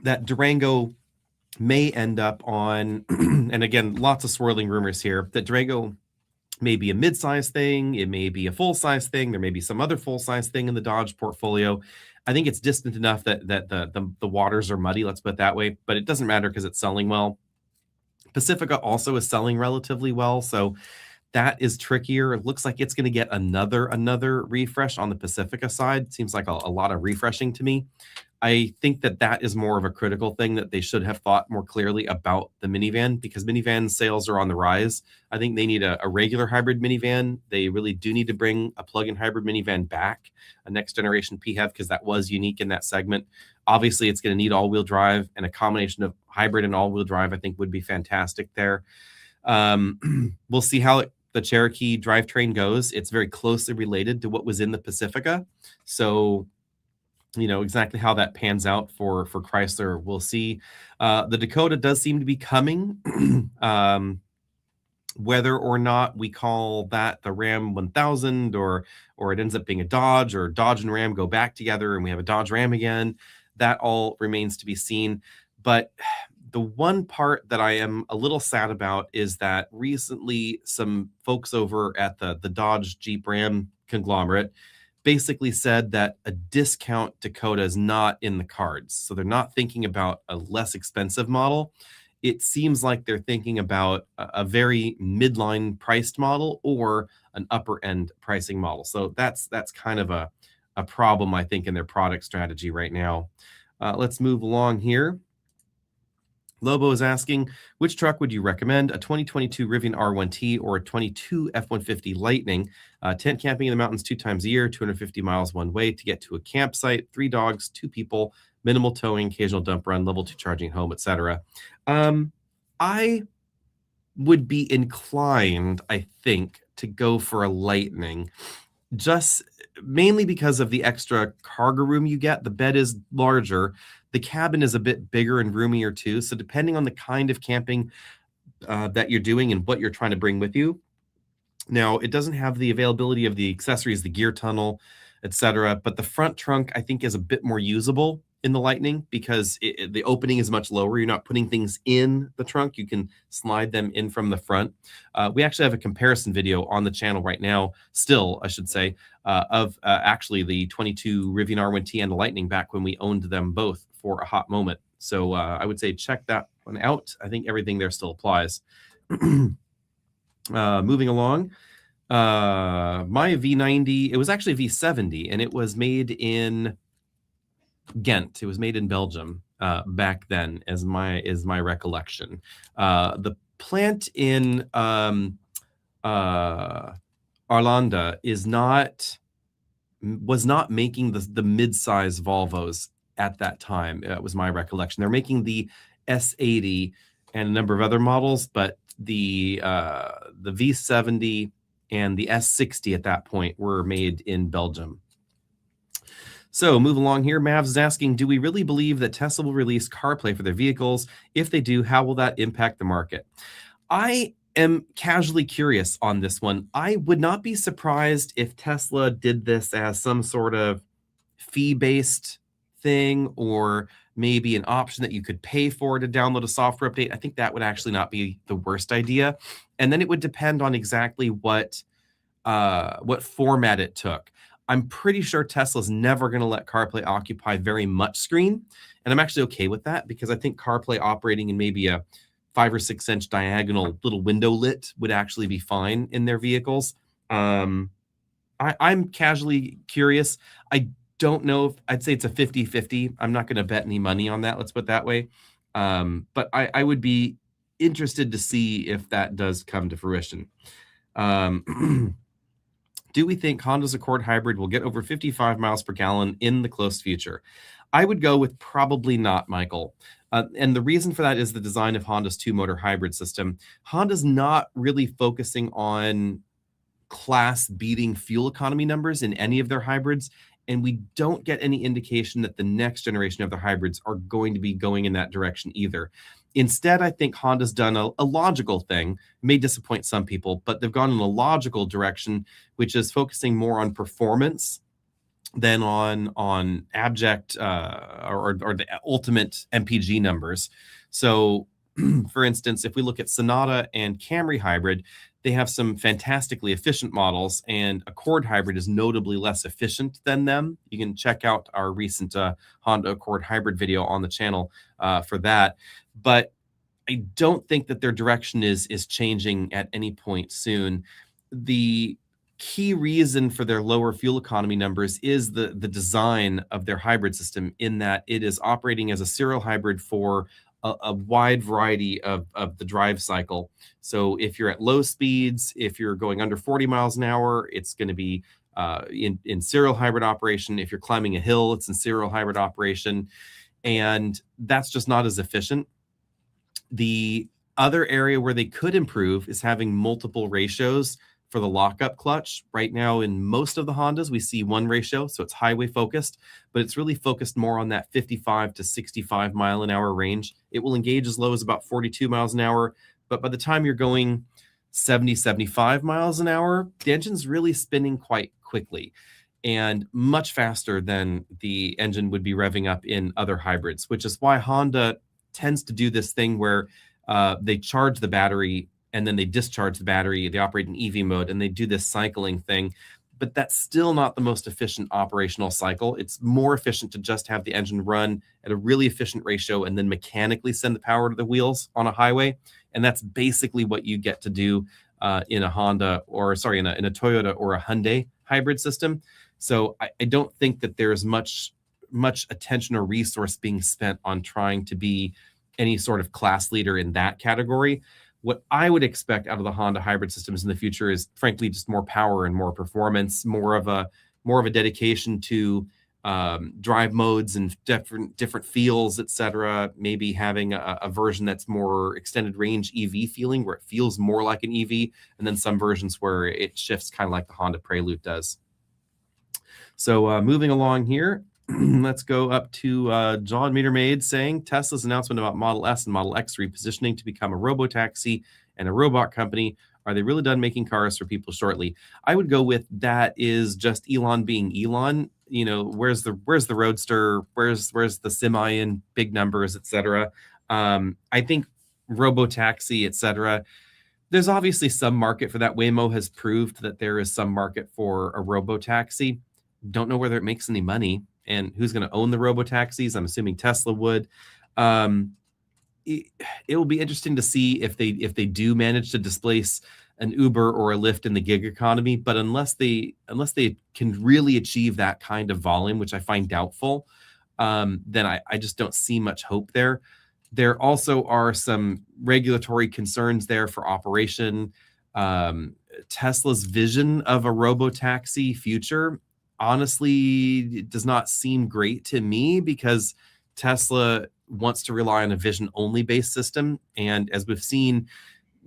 that Durango may end up on, and again, lots of swirling rumors here, that Durango may be a mid-size thing, it may be a full-size thing, there may be some other full-size thing in the Dodge portfolio. I think it's distant enough that the waters are muddy, let's put it that way, but it doesn't matter because it's selling well. Pacifica also is selling relatively well, so that is trickier. It looks like it's going to get another refresh on the Pacifica side. Seems like a lot of refreshing to me. I think that is more of a critical thing that they should have thought more clearly about the minivan, because minivan sales are on the rise. I think they need a regular hybrid minivan. They really do need to bring a plug-in hybrid minivan back, a next generation PHEV, because that was unique in that segment. Obviously, it's going to need all-wheel drive, and a combination of hybrid and all-wheel drive I think would be fantastic there. We'll see how the Cherokee drivetrain goes. It's very closely related to what was in the Pacifica. So, exactly how that pans out for Chrysler, we'll see. The Dakota does seem to be coming. Whether or not we call that the Ram 1000 or it ends up being a Dodge, or Dodge and Ram go back together and we have a Dodge Ram again, that all remains to be seen. But the one part that I am a little sad about is that recently some folks over at the Dodge Jeep Ram conglomerate basically said that a discount Dakota is not in the cards. So they're not thinking about a less expensive model. It seems like they're thinking about a very midline priced model or an upper end pricing model. So that's kind of a problem, I think, in their product strategy right now. Let's move along here. Lobo is asking, which truck would you recommend? A 2022 Rivian R1T or a 22 F-150 Lightning? Tent camping in the mountains 2 times a year, 250 miles one way to get to a campsite, 3 dogs, 2 people, minimal towing, occasional dump run, level 2 charging at home, etc. I would be inclined, I think, to go for a Lightning, just mainly because of the extra cargo room you get. The bed is larger. The cabin is a bit bigger and roomier too. So depending on the kind of camping that you're doing and what you're trying to bring with you. Now, it doesn't have the availability of the accessories, the gear tunnel, etc. But the front trunk, I think, is a bit more usable in the Lightning because the opening is much lower. You're not putting things in the trunk. You can slide them in from the front. We actually have a comparison video on the channel right now, still, I should say, of actually the 22 Rivian R1T and the Lightning back when we owned them both for a hot moment. So I would say check that one out. I think everything there still applies. Moving along. My V90, it was actually V70, and it was made in Ghent. It was made in Belgium back then, as my recollection. The plant in Arlanda was not making the mid-size Volvos at that time. That was my recollection. They're making the S80 and a number of other models, but the V70 and the S60 at that point were made in Belgium. So move along here. Mavs is asking, do we really believe that Tesla will release CarPlay for their vehicles? If they do, how will that impact the market? I am casually curious on this one. I would not be surprised if Tesla did this as some sort of fee-based thing, or maybe an option that you could pay for to download a software update. I think that would actually not be the worst idea. And then it would depend on exactly what format it took. I'm pretty sure Tesla's never going to let CarPlay occupy very much screen. And I'm actually okay with that because I think CarPlay operating in maybe a 5 or 6 inch diagonal little window lit would actually be fine in their vehicles. I'm casually curious. I don't know if I'd say it's a 50-50. I'm not going to bet any money on that. Let's put it that way. But I would be interested to see if that does come to fruition. Do we think Honda's Accord Hybrid will get over 55 miles per gallon in the close future? I would go with probably not, Michael. And the reason for that is the design of Honda's two-motor hybrid system. Honda's not really focusing on class-beating fuel economy numbers in any of their hybrids, and we don't get any indication that the next generation of their hybrids are going to be going in that direction either. Instead, I think Honda's done a logical thing. It may disappoint some people, but they've gone in a logical direction, which is focusing more on performance than on abject or the ultimate MPG numbers. So, for instance, if we look at Sonata and Camry Hybrid, they have some fantastically efficient models, and Accord Hybrid is notably less efficient than them. You can check out our recent Honda Accord Hybrid video on the channel for that. But I don't think that their direction is changing at any point soon. The key reason for their lower fuel economy numbers is the design of their hybrid system, in that it is operating as a serial hybrid for a wide variety of the drive cycle. So if you're at low speeds, if you're going under 40 miles an hour, it's going to be in serial hybrid operation. If you're climbing a hill, it's in serial hybrid operation. And that's just not as efficient. The other area where they could improve is having multiple ratios for the lockup clutch. Right now, in most of the Hondas, we see one ratio, so it's highway focused, but it's really focused more on that 55 to 65 mile an hour range. It will engage as low as about 42 miles an hour, but by the time you're going 70, 75 miles an hour, the engine's really spinning quite quickly and much faster than the engine would be revving up in other hybrids, which is why Honda tends to do this thing where they charge the battery and then they discharge the battery. They operate in EV mode, and they do this cycling thing. But that's still not the most efficient operational cycle. It's more efficient to just have the engine run at a really efficient ratio and then mechanically send the power to the wheels on a highway. And that's basically what you get to do in a Honda, or sorry, in a Toyota or a Hyundai hybrid system. So I don't think that there's much attention or resource being spent on trying to be any sort of class leader in that category. What I would expect out of the Honda hybrid systems in the future is, frankly, just more power and more performance, more of a dedication to drive modes and different feels, etc. Maybe having a version that's more extended range EV feeling, where it feels more like an EV, and then some versions where it shifts kind of like the Honda Prelude does. So moving along here, let's go up to John Metermaid saying Tesla's announcement about Model S and Model X repositioning to become a robo-taxi and a robot company Are they really done making cars for people shortly? I would go with that is just Elon being Elon. Where's the Roadster? Where's the semi in big numbers, etc. I think robo-taxi, etc. There's obviously some market for that. Waymo has proved that there is some market for a robo-taxi. Don't know whether it makes any money and who's going to own the robo-taxis. I'm assuming Tesla would. Um, it will be interesting to see if they do manage to displace an Uber or a Lyft in the gig economy. But unless they can really achieve that kind of volume, which I find doubtful, then I just don't see much hope there. There also are some regulatory concerns there for operation. Tesla's vision of a robo-taxi future, honestly, it does not seem great to me because Tesla wants to rely on a vision-only based system. And as we've seen,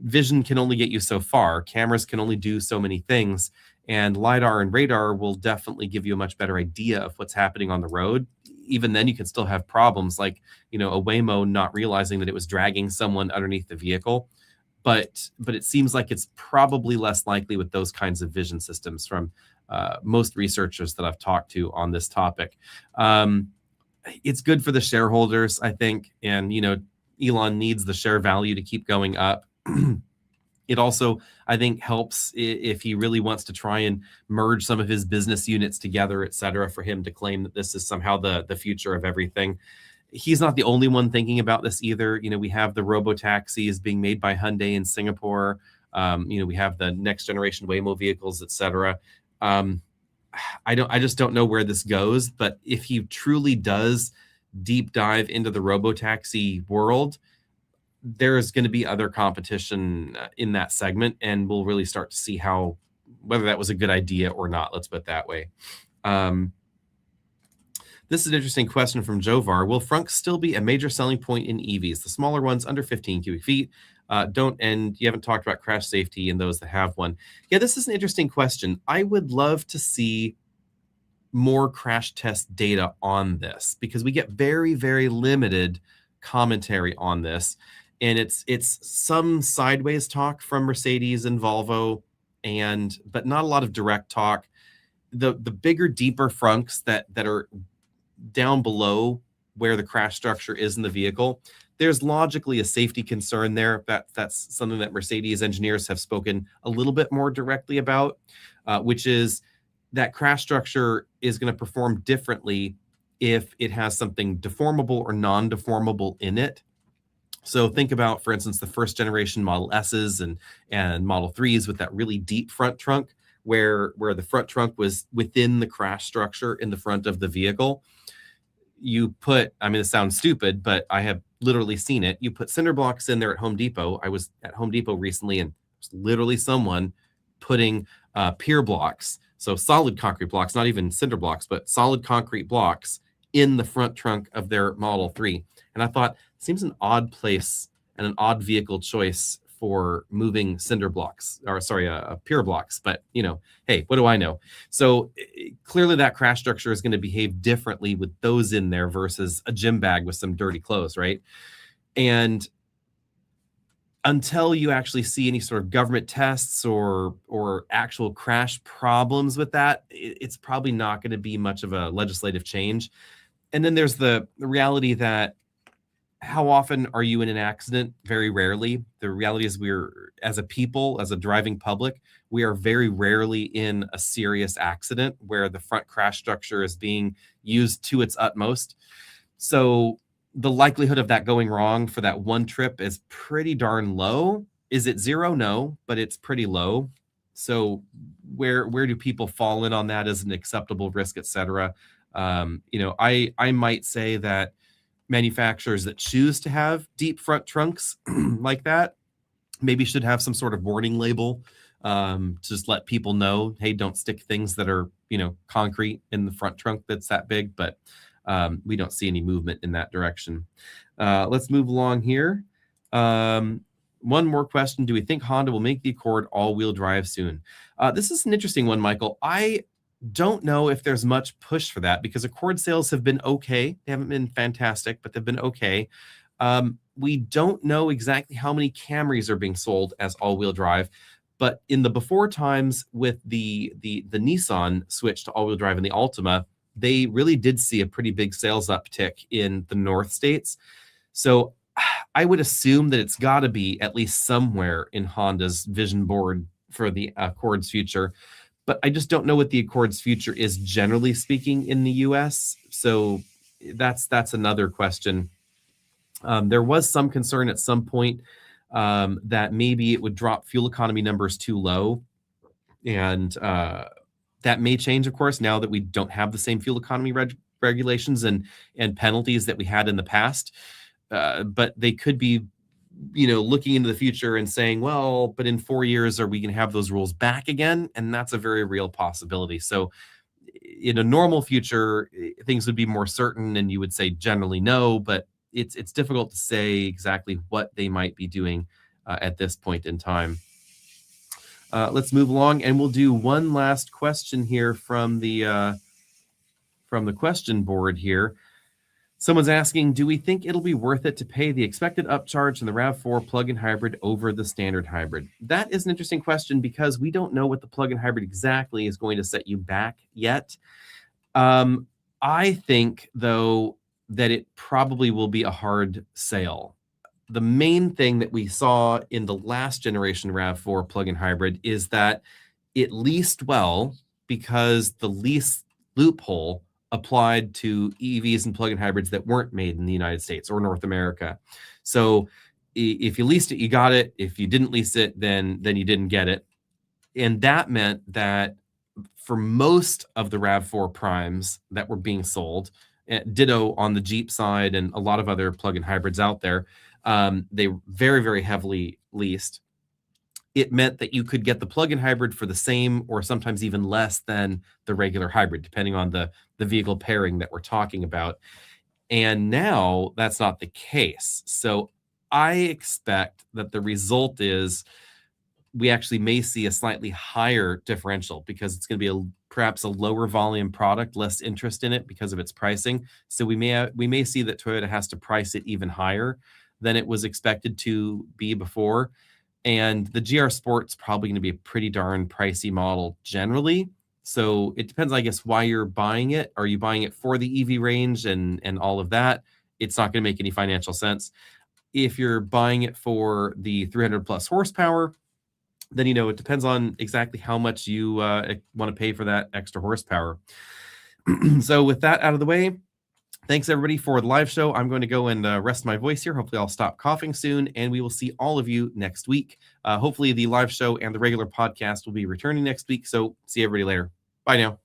vision can only get you so far. Cameras can only do so many things. And LiDAR and radar will definitely give you a much better idea of what's happening on the road. Even then, you can still have problems like, a Waymo not realizing that it was dragging someone underneath the vehicle. But it seems like it's probably less likely with those kinds of vision systems from most researchers that I've talked to on this topic. It's good for the shareholders, I think. And, Elon needs the share value to keep going up. It also, I think, helps if he really wants to try and merge some of his business units together, et cetera, for him to claim that this is somehow the future of everything. He's not the only one thinking about this either. We have the robo-taxis being made by Hyundai in Singapore. We have the next generation Waymo vehicles, et cetera. I just don't know where this goes, but if he truly does deep dive into the robo-taxi world, there's going to be other competition in that segment, and we'll really start to see whether that was a good idea or not. Let's put it that way. This is an interesting question from Jovar. Will frunks still be a major selling point in EVs? The smaller ones under 15 cubic feet and you haven't talked about crash safety in those that have one. Yeah, this is an interesting question. I would love to see more crash test data on this because we get very, very limited commentary on this. And it's some sideways talk from Mercedes and Volvo, but not a lot of direct talk. The bigger, deeper frunks that are down below where the crash structure is in the vehicle, there's logically a safety concern there. That's something that Mercedes engineers have spoken a little bit more directly about, which is that crash structure is going to perform differently if it has something deformable or non-deformable in it. So think about, for instance, the first generation Model S's and Model 3s with that really deep front trunk where the front trunk was within the crash structure in the front of the vehicle. This sounds stupid, but I have literally seen it. You put cinder blocks in there at Home Depot. I was at Home Depot recently, and there's literally someone putting pier blocks, so solid concrete blocks, not even cinder blocks, but solid concrete blocks in the front trunk of their Model 3. And I thought, seems an odd place and an odd vehicle choice for moving cinder blocks, pier blocks. But, hey, what do I know? So clearly that crash structure is going to behave differently with those in there versus a gym bag with some dirty clothes, right? And until you actually see any sort of government tests or actual crash problems with that, it's probably not going to be much of a legislative change. And then there's the reality that how often are you in an accident? Very rarely. The reality is as a people, as a driving public, we are very rarely in a serious accident where the front crash structure is being used to its utmost. So the likelihood of that going wrong for that one trip is pretty darn low. Is it zero? No, but it's pretty low. So where do people fall in on that as an acceptable risk, et cetera? I might say that manufacturers that choose to have deep front trunks like that maybe should have some sort of warning label to just let people know, hey, don't stick things that are, concrete in the front trunk that's that big. But we don't see any movement in that direction. Let's move along here. One more question. Do we think Honda will make the Accord all-wheel drive soon? This is an interesting one, Michael. I don't know if there's much push for that because Accord sales have been okay. They haven't been fantastic, but they've been okay. We don't know exactly how many Camrys are being sold as all-wheel drive, But in the before times with the Nissan switch to all-wheel drive and the Altima, they really did see a pretty big sales uptick in the North States. So I would assume that it's got to be at least somewhere in Honda's vision board for the Accord's future. But I just don't know what the Accord's future is, generally speaking, in the US. So that's another question. There was some concern at some point that maybe it would drop fuel economy numbers too low. And that may change, of course, now that we don't have the same fuel economy regulations and penalties that we had in the past. But they could be, looking into the future and saying, well, but in 4 years, are we going to have those rules back again? And that's a very real possibility. So in a normal future, things would be more certain and you would say generally no, but it's difficult to say exactly what they might be doing at this point in time. Let's move along, and we'll do one last question here from the question board here. Someone's asking, do we think it'll be worth it to pay the expected upcharge in the RAV4 plug-in hybrid over the standard hybrid? That is an interesting question because we don't know what the plug-in hybrid exactly is going to set you back yet. I think, though, that it probably will be a hard sale. The main thing that we saw in the last generation RAV4 plug-in hybrid is that it leased well because the lease loophole applied to EVs and plug-in hybrids that weren't made in the United States or North America. So if you leased it, you got it. If you didn't lease it, then you didn't get it. And that meant that for most of the RAV4 primes that were being sold, ditto on the Jeep side and a lot of other plug-in hybrids out there, they were very, very heavily leased. It meant that you could get the plug-in hybrid for the same or sometimes even less than the regular hybrid, depending on the vehicle pairing that we're talking about. And now that's not the case. So I expect that the result is we actually may see a slightly higher differential because it's going to be perhaps a lower volume product, less interest in it because of its pricing. So we may see that Toyota has to price it even higher than it was expected to be before. And the GR Sport's probably going to be a pretty darn pricey model generally. So it depends, I guess, why you're buying it. Are you buying it for the EV range and all of that? It's not going to make any financial sense. If you're buying it for the 300 plus horsepower, then, it depends on exactly how much you want to pay for that extra horsepower. So with that out of the way, thanks, everybody, for the live show. I'm going to go and rest my voice here. Hopefully, I'll stop coughing soon, and we will see all of you next week. Hopefully, the live show and the regular podcast will be returning next week. So see everybody later. Bye now.